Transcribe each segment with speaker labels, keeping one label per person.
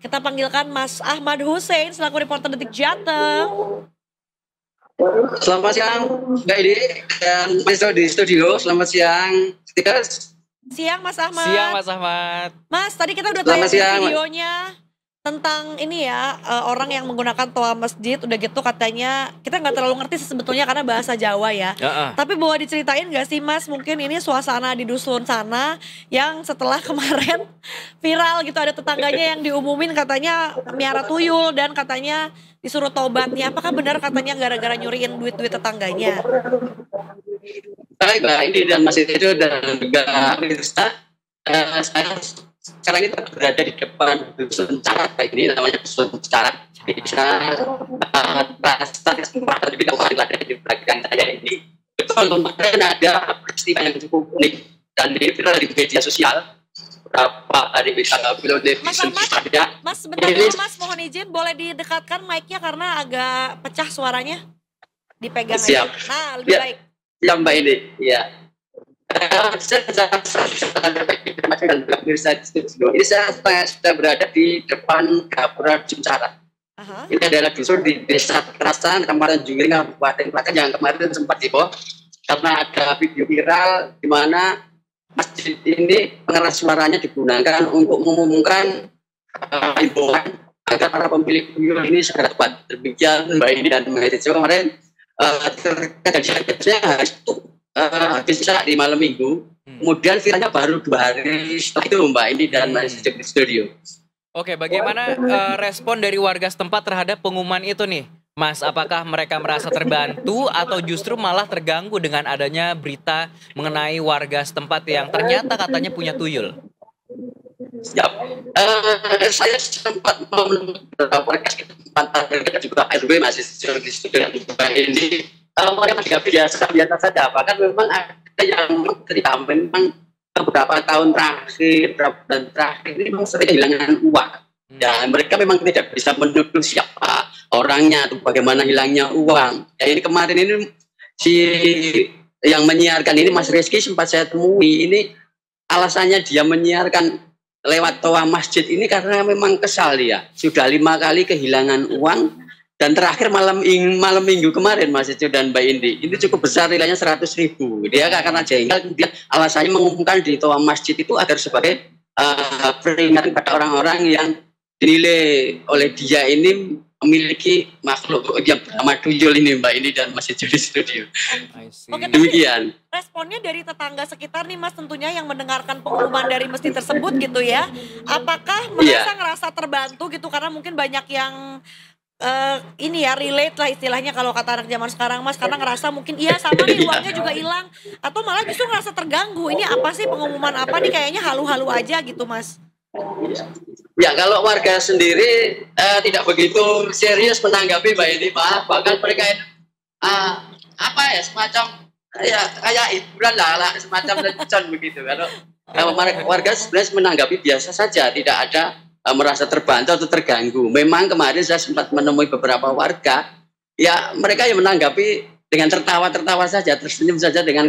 Speaker 1: Kita panggilkan Mas Ahmad Hussein selaku reporter Detik Jateng.
Speaker 2: Selamat siang, Mbak Edi dan Mas di studio. Selamat siang.
Speaker 1: Siang Mas Ahmad.
Speaker 3: Siang Mas Ahmad.
Speaker 1: Mas, tadi kita udah tayang videonya tentang ini ya, orang yang menggunakan toa masjid. Udah gitu katanya, kita gak terlalu ngerti sebetulnya karena bahasa Jawa ya. Tapi boleh diceritain gak sih Mas, mungkin ini suasana di dusun sana yang setelah kemarin viral gitu, ada tetangganya yang diumumin katanya miara tuyul dan katanya disuruh tobat nih. Apakah benar katanya gara-gara nyuriin duit-duit tetangganya?
Speaker 2: Baik Mbak Edi dan Mas itu dan juga Mirsa, saya sekarang ini berada di depan dusun Carat, ini namanya dusun Carat, desa Prasat, Kabupaten Kabupaten Klaten di belakang saya ini. Betul, kemarin ada peristiwa yang cukup unik dan ini viral di media sosial. Berapa hari bisa upload di
Speaker 1: Mas, sebentar dulu Mas, mohon izin boleh didekatkan mic-nya karena agak pecah suaranya. Dipegang
Speaker 2: Siap.
Speaker 1: aja. Nah, lebih baik.
Speaker 2: Siap Mbak ini, ya. Ini saya sudah berada di depan Gapura Dusun Carat. Ini adalah dusun di Desa Kerasan, Kecamatan Jungkring, Kabupaten Klaten yang kemarin sempat heboh karena ada video viral di mana masjid ini pengeras suaranya digunakan untuk mengumumkan himbauan agar para pemilik tuyul ini segera tepat. Demikian Mbak ini dan Mbak Edi kemarin kejadiannya hari itu habis di malam minggu, kemudian viralnya baru 2 hari setelah itu Mbak ini dan Mas di studio.
Speaker 3: Oke, bagaimana respon dari warga setempat terhadap pengumuman itu nih, Mas? Apakah mereka merasa terbantu atau justru malah terganggu dengan adanya berita mengenai warga setempat yang ternyata katanya punya tuyul?
Speaker 2: Siap. Saya sempat beberapa warga setempat juga RW masih di studio ini. Kalau mereka biasa saja, bahkan memang ada yang cerita memang beberapa tahun terakhir, beberapa bulan terakhir ini memang sering kehilangan uang. Dan mereka memang tidak bisa menuduh siapa orangnya atau bagaimana hilangnya uang. Ya, ini kemarin ini si yang menyiarkan ini Mas Rizky sempat saya temui. Ini alasannya dia menyiarkan lewat toa masjid ini karena memang kesal dia. Sudah 5 kali kehilangan uang. Dan terakhir malam minggu kemarin Mas Ijo dan Mbak Indi, ini cukup besar nilainya 100.000. Dia karena jengkel, dia alasannya mengumumkan di toa masjid itu agar sebagai peringatan pada orang-orang yang dinilai oleh dia ini memiliki makhluk yang bernama tuyul ini Mbak Indi dan Mas Ijo di studio.
Speaker 1: Oke,
Speaker 2: demikian.
Speaker 1: Responnya dari tetangga sekitar nih Mas tentunya yang mendengarkan pengumuman dari masjid tersebut gitu ya. Apakah ngerasa terbantu gitu karena mungkin banyak yang ini ya relate lah istilahnya kalau kata anak zaman sekarang Mas, karena ngerasa mungkin iya sama nih uangnya juga hilang atau malah justru ngerasa terganggu, ini apa sih pengumuman apa nih, kayaknya halu-halu aja gitu Mas.
Speaker 2: Ya kalau warga sendiri tidak begitu serius menanggapi Mbak ini Pak, bahkan mereka apa ya semacam kayak hiburan lah semacam lecutan begitu. Kalau warga sebenarnya menanggapi biasa saja, tidak ada merasa terbantu atau terganggu. Memang kemarin saya sempat menemui beberapa warga, ya mereka yang menanggapi dengan tertawa-tertawa saja, tersenyum saja dengan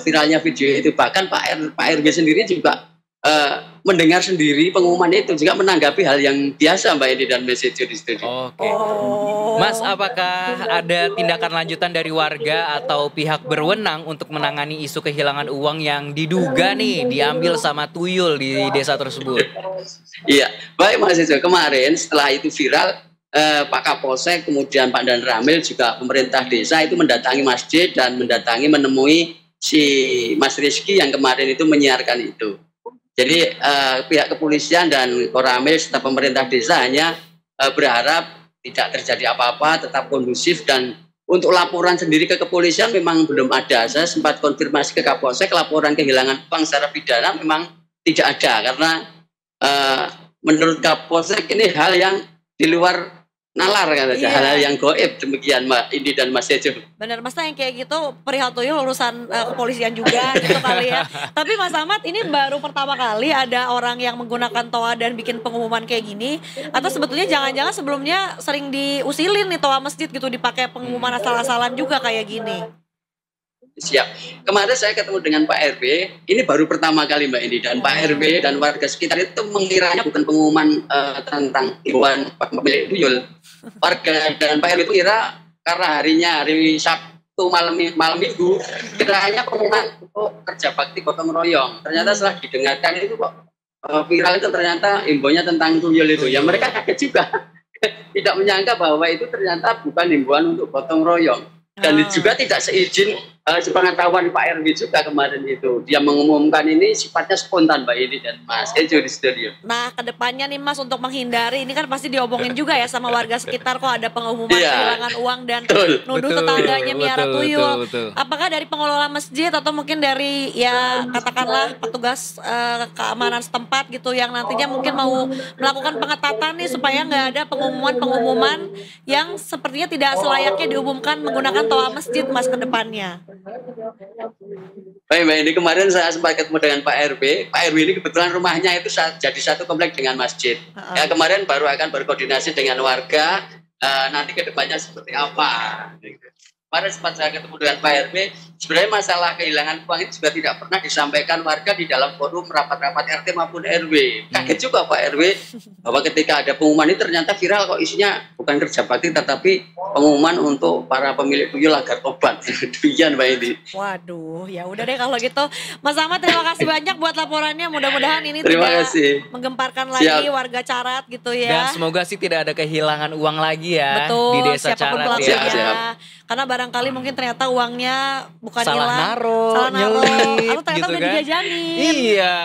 Speaker 2: viralnya video itu. Bahkan Pak RW sendiri juga mendengar sendiri pengumuman itu, juga menanggapi hal yang biasa Mbak Edi dan Mas Ijo di studio.
Speaker 3: Oke. Mas, apakah ada tindakan lanjutan dari warga atau pihak berwenang untuk menangani isu kehilangan uang yang diduga nih diambil sama tuyul di desa tersebut?
Speaker 2: Iya, baik Mas Ijo. Kemarin setelah itu viral, Pak Kapolsek kemudian Pak Dan Ramil juga pemerintah desa itu mendatangi masjid dan menemui si Mas Rizky yang kemarin itu menyiarkan itu. Jadi pihak kepolisian dan Koramil serta pemerintah desa hanya berharap tidak terjadi apa-apa, tetap kondusif, dan untuk laporan sendiri ke kepolisian memang belum ada. Saya sempat konfirmasi ke Kapolsek, laporan kehilangan uang secara pidana memang tidak ada karena menurut Kapolsek ini hal yang di luar nalar kan, hal yang goib. Demikian Mbak Indi dan Mas Ejo.
Speaker 1: Benar, Mas, yang kayak gitu perihal tuyul urusan kepolisian juga gitu kali ya. Tapi Mas Ahmad, ini baru pertama kali ada orang yang menggunakan toa dan bikin pengumuman kayak gini, atau sebetulnya jangan-jangan sebelumnya sering diusilin nih toa masjid gitu dipakai pengumuman asal-asalan juga kayak gini?
Speaker 2: Siap. Kemarin saya ketemu dengan Pak RW, ini baru pertama kali Mbak ini, dan Pak RW dan warga sekitar itu mengiranya bukan pengumuman tentang himbauan pemilik tuyul. Warga dan Pak RW itu kira karena hari Sabtu malam minggu, kiranya pengumuman untuk kerja bakti gotong royong. Ternyata setelah didengarkan itu kok viral itu ternyata himbauannya tentang tuyul itu. Ya mereka kaget juga, tidak menyangka bahwa itu ternyata bukan himbauan untuk gotong royong. Dan juga tidak seizin sepengetahuan Pak RW juga kemarin itu. Dia mengumumkan ini sifatnya spontan Mbak Ini dan Mas Ejo di studio.
Speaker 1: Nah kedepannya nih Mas, untuk menghindari, ini kan pasti diomongin juga ya sama warga sekitar kok ada pengumuman kehilangan uang dan nuduh tetangganya miara tuyul. Apakah dari pengelola masjid atau mungkin dari ya katakanlah petugas keamanan setempat gitu yang nantinya mungkin mau melakukan pengetatan nih supaya nggak ada pengumuman yang sepertinya tidak selayaknya diumumkan menggunakan toa masjid Mas ke depannya?
Speaker 2: Baik Mbak Ini, kemarin saya sempat ketemu dengan Pak RW. Pak RW ini kebetulan rumahnya itu jadi satu komplek dengan masjid. Ya kemarin baru akan berkoordinasi dengan warga nanti ke depannya seperti apa. Kemarin sempat saya ketemu dengan Pak RW, sebenarnya masalah kehilangan uang itu juga tidak pernah disampaikan warga di dalam forum rapat-rapat RT maupun RW. Kaget juga Pak RW bahwa ketika ada pengumuman ini ternyata viral kok isinya bukan kerja bakti tetapi pengumuman untuk para pemilik tuyul agar tobat. Demikian Mbak Ini.
Speaker 1: Waduh, ya udah deh kalau gitu. Mas Ahmad terima kasih banyak buat laporannya. Mudah-mudahan ini tidak menggemparkan lagi warga Carat gitu ya.
Speaker 3: Dan semoga sih tidak ada kehilangan uang lagi ya.
Speaker 1: Betul,
Speaker 3: di desa Carat
Speaker 1: ya. Karena barangkali mungkin ternyata uangnya bukan hilang,
Speaker 3: salah naruh,
Speaker 1: atau ternyata
Speaker 3: gitu
Speaker 1: udah
Speaker 3: kan?
Speaker 1: dijajanin.
Speaker 3: Iya.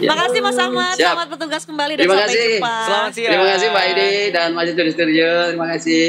Speaker 1: Makasih Mas Ahmad, selamat bertugas kembali dan sampai jumpa.
Speaker 3: Selamat siang.
Speaker 2: Terima kasih Mbak Ini dan Mas Ejo di studio. Terima kasih.